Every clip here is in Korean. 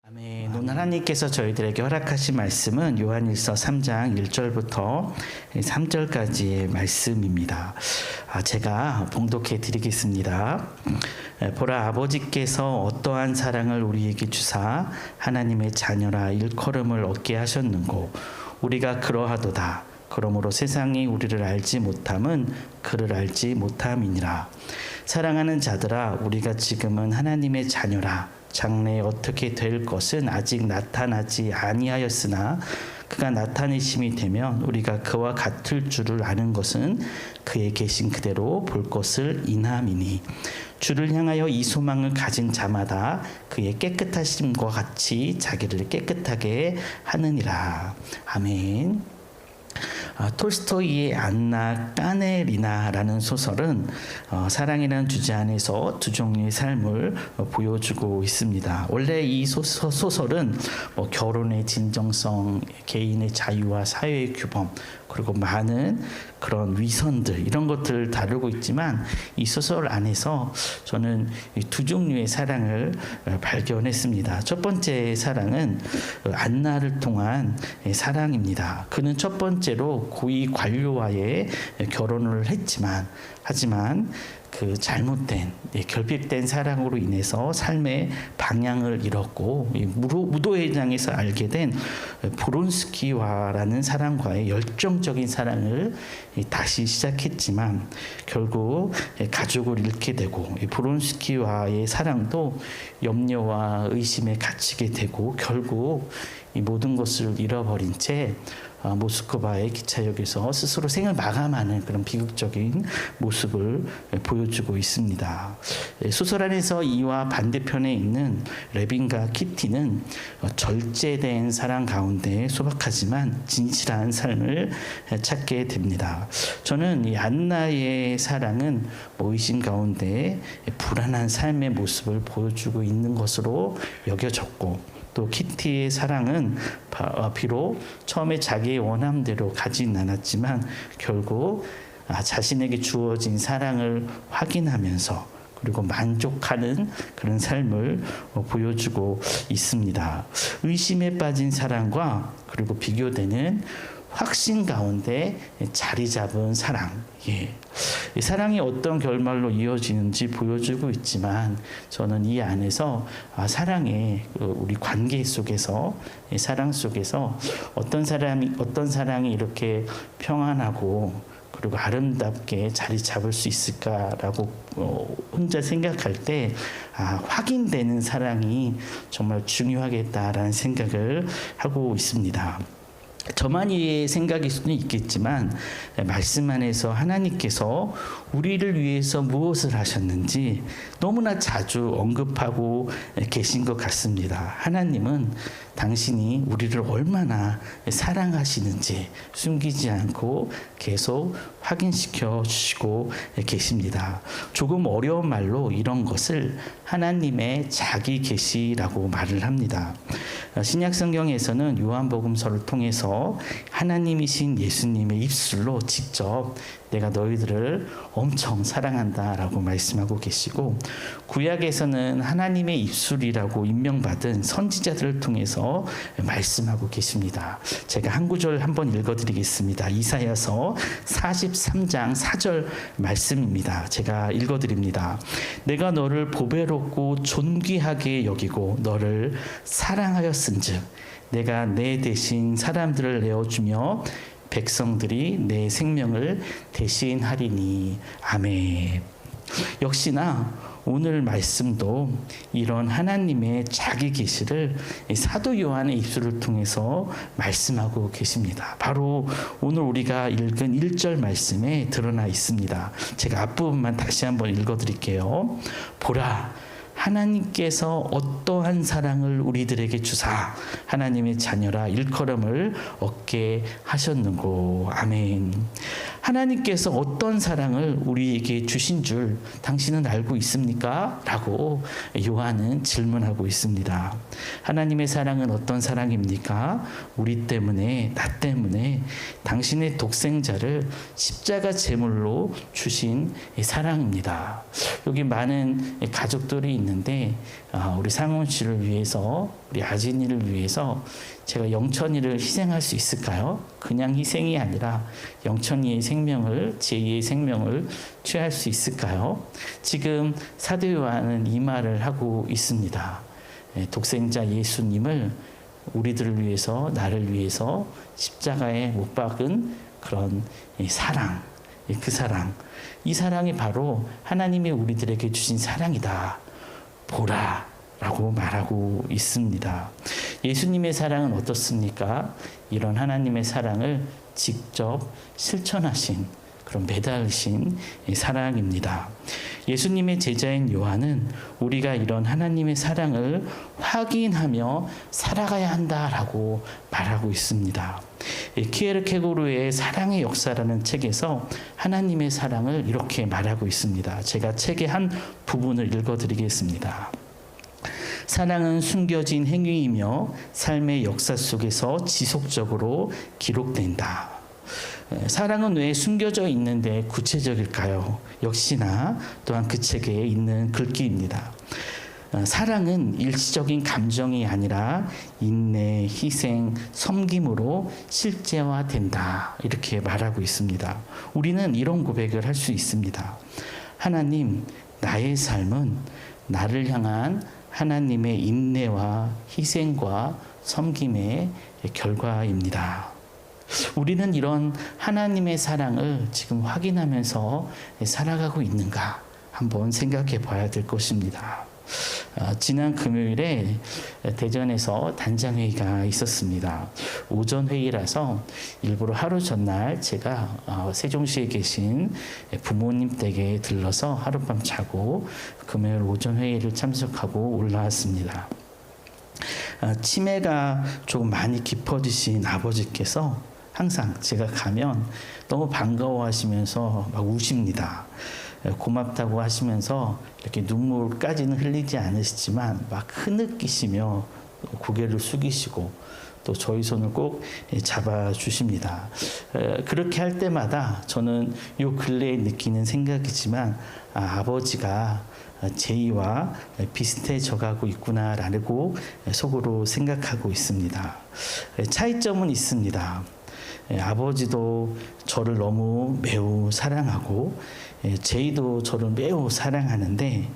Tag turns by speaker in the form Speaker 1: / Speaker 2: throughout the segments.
Speaker 1: 아멘. 오늘 하나님께서 저희들에게 허락하신 말씀은 요한일서 3장 1절부터 3절까지의 말씀입니다. 제가 봉독해 드리겠습니다. 보라, 아버지께서 어떠한 사랑을 우리에게 주사 하나님의 자녀라 일컬음을 얻게 하셨는고 우리가 그러하도다. 그러므로 세상이 우리를 알지 못함은 그를 알지 못함이니라. 사랑하는 자들아, 우리가 지금은 하나님의 자녀라. 장래에 어떻게 될 것은 아직 나타나지 아니하였으나 그가 나타내심이 되면 우리가 그와 같을 줄을 아는 것은 그의 계신 그대로 볼 것을 인함이니 주를 향하여 이 소망을 가진 자마다 그의 깨끗하심과 같이 자기를 깨끗하게 하느니라. 아멘. 톨스토이의 안나 까네리나라는 소설은 사랑이라는 주제 안에서 두 종류의 삶을 보여주고 있습니다. 원래 이 소설은 결혼의 진정성, 개인의 자유와 사회의 규범, 그리고 많은 그런 위선들 이런 것들을 다루고 있지만 이 소설 안에서 저는 두 종류의 사랑을 발견했습니다. 첫 번째 사랑은 안나를 통한 사랑입니다. 그는 첫 번째로 고위 관료와의 결혼을 하지만 그 잘못된 결핍된 사랑으로 인해서 삶의 방향을 잃었고 무도회장에서 알게 된 브론스키와라는 사람과의 열정적인 사랑을 다시 시작했지만 결국 가족을 잃게 되고 브론스키와의 사랑도 염려와 의심에 갇히게 되고 결국 이 모든 것을 잃어버린 채 모스크바의 기차역에서 스스로 생을 마감하는 그런 비극적인 모습을 보여주고 있습니다. 소설 안에서 이와 반대편에 있는 레빈과 키티는 절제된 사랑 가운데 소박하지만 진실한 삶을 찾게 됩니다. 저는 이 안나의 사랑은 의심 가운데 불안한 삶의 모습을 보여주고 있는 것으로 여겨졌고 또 키티의 사랑은 비록 처음에 자기의 원함대로 가진 않았지만 결국 자신에게 주어진 사랑을 확인하면서 그리고 만족하는 그런 삶을 보여주고 있습니다. 의심에 빠진 사랑과 그리고 비교되는 확신 가운데 자리 잡은 사랑. 이 사랑이 어떤 결말로 이어지는지 보여주고 있지만 저는 이 안에서 사랑의 우리 관계 속에서 사랑 속에서 어떤 사랑이 이렇게 평안하고 그리고 아름답게 자리 잡을 수 있을까라고 혼자 생각할 때 확인되는 사랑이 정말 중요하겠다라는 생각을 하고 있습니다. 저만의 생각일 수는 있겠지만 말씀 안에서 하나님께서 우리를 위해서 무엇을 하셨는지 너무나 자주 언급하고 계신 것 같습니다. 하나님은 당신이 우리를 얼마나 사랑하시는지 숨기지 않고 계속 확인시켜 주시고 계십니다. 조금 어려운 말로 이런 것을 하나님의 자기 계시라고 말을 합니다. 신약 성경에서는 요한복음서를 통해서 하나님이신 예수님의 입술로 직접 내가 너희들을 엄청 사랑한다라고 말씀하고 계시고 구약에서는 하나님의 입술이라고 임명받은 선지자들을 통해서 말씀하고 계십니다. 제가 한 구절 한번 읽어드리겠습니다. 이사야서 43장 4절 말씀입니다. 제가 읽어드립니다. 내가 너를 보배롭고 존귀하게 여기고 너를 사랑하였은즉 내가 내 대신 사람들을 내어주며 백성들이 내 생명을 대신하리니. 아멘. 역시나 오늘 말씀도 이런 하나님의 자기 계시를 사도 요한의 입술을 통해서 말씀하고 계십니다. 바로 오늘 우리가 읽은 1절 말씀에 드러나 있습니다. 제가 앞부분만 다시 한번 읽어드릴게요. 보라, 하나님께서 어떠한 사랑을 우리들에게 주사 하나님의 자녀라 일컬음을 얻게 하셨는고. 아멘. 하나님께서 어떤 사랑을 우리에게 주신 줄 당신은 알고 있습니까? 라고 요한은 질문하고 있습니다. 하나님의 사랑은 어떤 사랑입니까? 우리 때문에, 나 때문에 당신의 독생자를 십자가 제물로 주신 사랑입니다. 여기 많은 가족들이 있는데 우리 상훈 씨를 위해서, 우리 아진이를 위해서 제가 영천이를 희생할 수 있을까요? 그냥 희생이 아니라 영천이의 생명을, 제2의 생명을 취할 수 있을까요? 지금 사도 요한은 이 말을 하고 있습니다. 독생자 예수님을 우리들을 위해서, 나를 위해서 십자가에 못 박은 그런 사랑, 그 사랑, 이 사랑이 바로 하나님이 우리들에게 주신 사랑이다. 보라 라고 말하고 있습니다. 예수님의 사랑은 어떻습니까? 이런 하나님의 사랑을 직접 실천하신, 그런 매달리신 사랑입니다. 예수님의 제자인 요한은 우리가 이런 하나님의 사랑을 확인하며 살아가야 한다라고 말하고 있습니다. 키에르케고르의 사랑의 역사라는 책에서 하나님의 사랑을 이렇게 말하고 있습니다. 제가 책의 한 부분을 읽어드리겠습니다. 사랑은 숨겨진 행위이며 삶의 역사 속에서 지속적으로 기록된다. 사랑은 왜 숨겨져 있는데 구체적일까요? 역시나 또한 그 책에 있는 글귀입니다. 사랑은 일시적인 감정이 아니라 인내, 희생, 섬김으로 실제화된다. 이렇게 말하고 있습니다. 우리는 이런 고백을 할 수 있습니다. 하나님, 나의 삶은 나를 향한 하나님의 인내와 희생과 섬김의 결과입니다. 우리는 이런 하나님의 사랑을 지금 확인하면서 살아가고 있는가 한번 생각해 봐야 될 것입니다. 지난 금요일에 대전에서 단장회의가 있었습니다. 오전 회의라서 일부러 하루 전날 제가 세종시에 계신 부모님 댁에 들러서 하룻밤 자고 금요일 오전 회의를 참석하고 올라왔습니다. 치매가 조금 많이 깊어지신 아버지께서 항상 제가 가면 너무 반가워하시면서 막 우십니다. 고맙다고 하시면서 이렇게 눈물까지는 흘리지 않으시지만 막 흐느끼시며 고개를 숙이시고 또 저희 손을 꼭 잡아주십니다. 그렇게 할 때마다 저는 요 근래에 느끼는 생각이지만 아버지가 제이와 비슷해져 가고 있구나라고 속으로 생각하고 있습니다. 차이점은 있습니다. 아버지도 저를 너무 매우 사랑하고 제이도 저를 매우 사랑하는데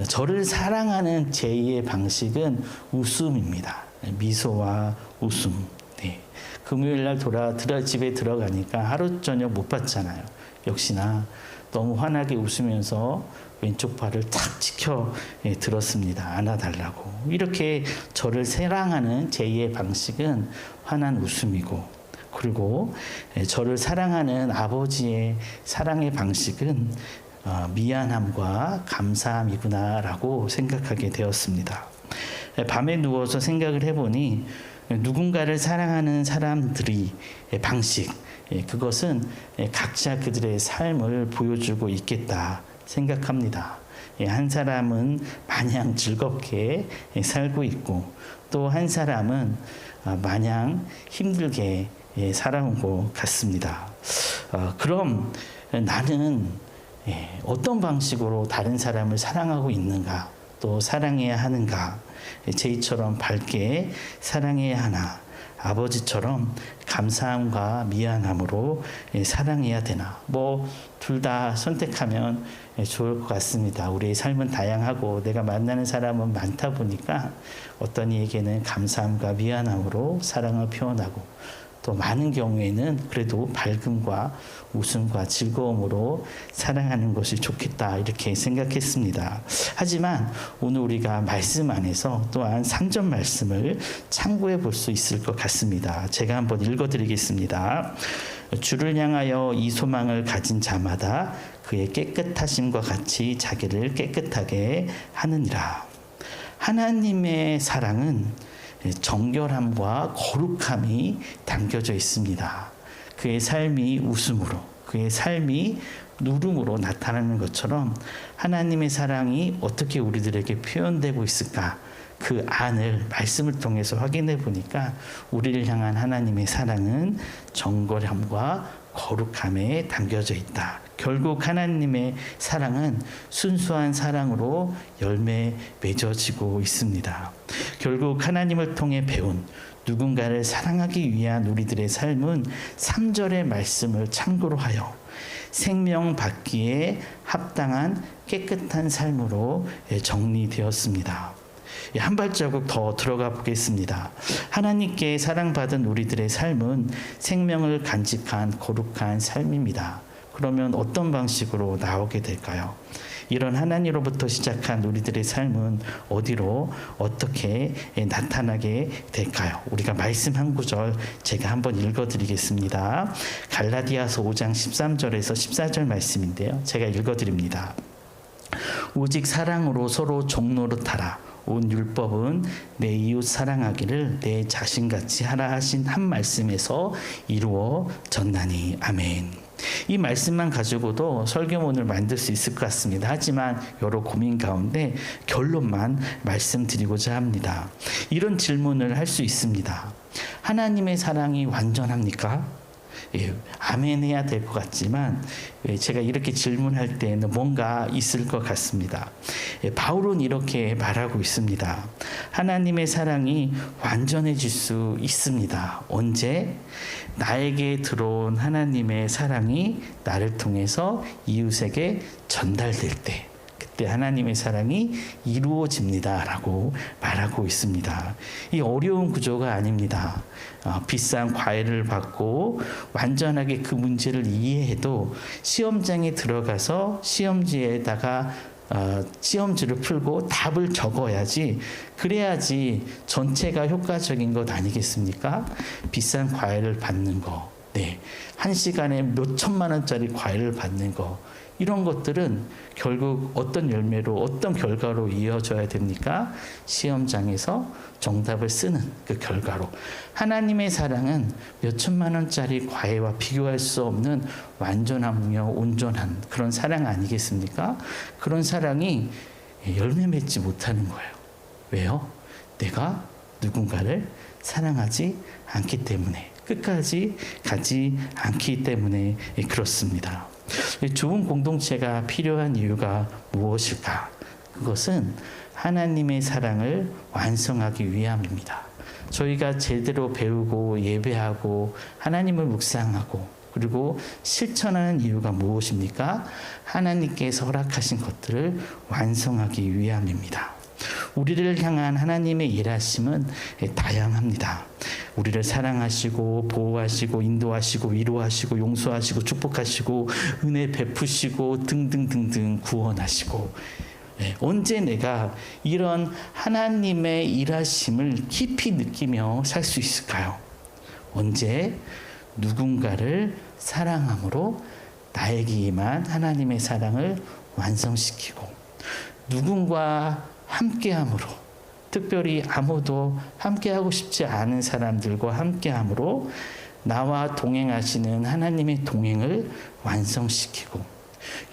Speaker 1: 저를 사랑하는 제이의 방식은 웃음입니다. 미소와 웃음. 네. 금요일날 집에 들어가니까 하루 저녁 못 봤잖아요. 역시나 너무 환하게 웃으면서 왼쪽 발을 탁 치켜 들었습니다. 안아달라고. 이렇게 저를 사랑하는 제이의 방식은 환한 웃음이고, 그리고 저를 사랑하는 아버지의 사랑의 방식은 미안함과 감사함이구나라고 생각하게 되었습니다. 밤에 누워서 생각을 해보니 누군가를 사랑하는 사람들의 방식, 그것은 각자 그들의 삶을 보여주고 있겠다 생각합니다. 한 사람은 마냥 즐겁게 살고 있고 또 한 사람은 마냥 힘들게 살아온 것 같습니다. 그럼 나는 어떤 방식으로 다른 사람을 사랑하고 있는가, 또 사랑해야 하는가? 제이처럼 밝게 사랑해야 하나? 아버지처럼 감사함과 미안함으로 사랑해야 되나? 둘 다 선택하면 좋을 것 같습니다. 우리의 삶은 다양하고 내가 만나는 사람은 많다 보니까 어떤 이에게는 감사함과 미안함으로 사랑을 표현하고 또 많은 경우에는 그래도 밝음과 웃음과 즐거움으로 사랑하는 것이 좋겠다 이렇게 생각했습니다. 하지만 오늘 우리가 말씀 안에서 또한 상전 말씀을 참고해 볼 수 있을 것 같습니다. 제가 한번 읽어드리겠습니다. 주를 향하여 이 소망을 가진 자마다 그의 깨끗하심과 같이 자기를 깨끗하게 하느니라. 하나님의 사랑은 정결함과 거룩함이 담겨져 있습니다. 그의 삶이 웃음으로, 그의 삶이 누름으로 나타나는 것처럼 하나님의 사랑이 어떻게 우리들에게 표현되고 있을까? 그 안을 말씀을 통해서 확인해 보니까 우리를 향한 하나님의 사랑은 정결함과 거룩함에 담겨져 있다. 결국 하나님의 사랑은 순수한 사랑으로 열매 맺어지고 있습니다. 결국 하나님을 통해 배운 누군가를 사랑하기 위한 우리들의 삶은 3절의 말씀을 참고로 하여 생명 받기에 합당한 깨끗한 삶으로 정리되었습니다. 한 발자국 더 들어가 보겠습니다. 하나님께 사랑받은 우리들의 삶은 생명을 간직한 거룩한 삶입니다. 그러면 어떤 방식으로 나오게 될까요? 이런 하나님으로부터 시작한 우리들의 삶은 어디로 어떻게 나타나게 될까요? 우리가 말씀 한 구절 제가 한번 읽어드리겠습니다. 갈라디아서 5장 13절에서 14절 말씀인데요. 제가 읽어드립니다. 오직 사랑으로 서로 종노릇하라. 온 율법은 내 이웃 사랑하기를 내 자신같이 하라 하신 한 말씀에서 이루어졌나니. 아멘. 이 말씀만 가지고도 설교문을 만들 수 있을 것 같습니다. 하지만 여러 고민 가운데 결론만 말씀드리고자 합니다. 이런 질문을 할 수 있습니다. 하나님의 사랑이 완전합니까? 아멘 해야 될 것 같지만 제가 이렇게 질문할 때는 뭔가 있을 것 같습니다. 바울은 이렇게 말하고 있습니다. 하나님의 사랑이 완전해질 수 있습니다. 언제? 나에게 들어온 하나님의 사랑이 나를 통해서 이웃에게 전달될 때, 그때 하나님의 사랑이 이루어집니다 라고 말하고 있습니다. 이 어려운 구조가 아닙니다. 비싼 과외를 받고 완전하게 그 문제를 이해해도 시험장에 들어가서 시험지에다가 시험지를 풀고 답을 적어야지, 그래야지 전체가 효과적인 것 아니겠습니까? 비싼 과외를 받는 거, 한 시간에 몇 천만 원짜리 과외를 받는 거, 이런 것들은 결국 어떤 열매로 어떤 결과로 이어져야 됩니까? 시험장에서 정답을 쓰는 그 결과로. 하나님의 사랑은 몇 천만 원짜리 과외와 비교할 수 없는 완전하며 온전한 그런 사랑 아니겠습니까? 그런 사랑이 열매 맺지 못하는 거예요. 왜요? 내가 누군가를 사랑하지 않기 때문에, 끝까지 가지 않기 때문에 그렇습니다. 좋은 공동체가 필요한 이유가 무엇일까? 그것은 하나님의 사랑을 완성하기 위함입니다. 저희가 제대로 배우고 예배하고 하나님을 묵상하고 그리고 실천하는 이유가 무엇입니까? 하나님께서 허락하신 것들을 완성하기 위함입니다. 우리를 향한 하나님의 일하심은 다양합니다. 우리를 사랑하시고 보호하시고 인도하시고 위로하시고 용서하시고 축복하시고 은혜 베푸시고 등등등등 구원하시고, 언제 내가 이런 하나님의 일하심을 깊이 느끼며 살 수 있을까요? 언제? 누군가를 사랑함으로 나에게 임한 하나님의 사랑을 완성시키고, 누군가 함께함으로, 특별히 아무도 함께하고 싶지 않은 사람들과 함께함으로 나와 동행하시는 하나님의 동행을 완성시키고,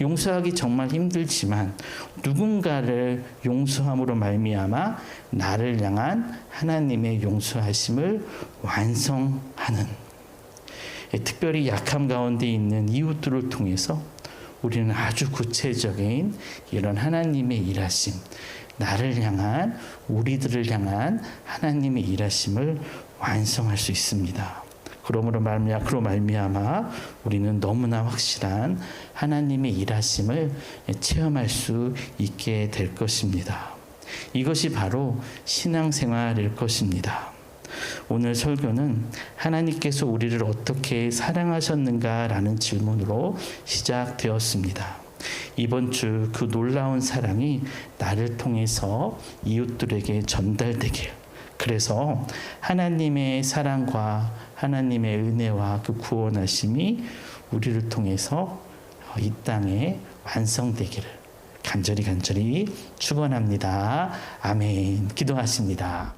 Speaker 1: 용서하기 정말 힘들지만 누군가를 용서함으로 말미암아 나를 향한 하나님의 용서하심을 완성하는, 특별히 약함 가운데 있는 이웃들을 통해서 우리는 아주 구체적인 이런 하나님의 일하심, 나를 향한, 우리들을 향한 하나님의 일하심을 완성할 수 있습니다. 그러므로 말미암아 우리는 너무나 확실한 하나님의 일하심을 체험할 수 있게 될 것입니다. 이것이 바로 신앙생활일 것입니다. 오늘 설교는 하나님께서 우리를 어떻게 사랑하셨는가라는 질문으로 시작되었습니다. 이번 주 그 놀라운 사랑이 나를 통해서 이웃들에게 전달되길, 그래서 하나님의 사랑과 하나님의 은혜와 그 구원하심이 우리를 통해서 이 땅에 완성되기를 간절히 축원합니다. 아멘. 기도하십니다.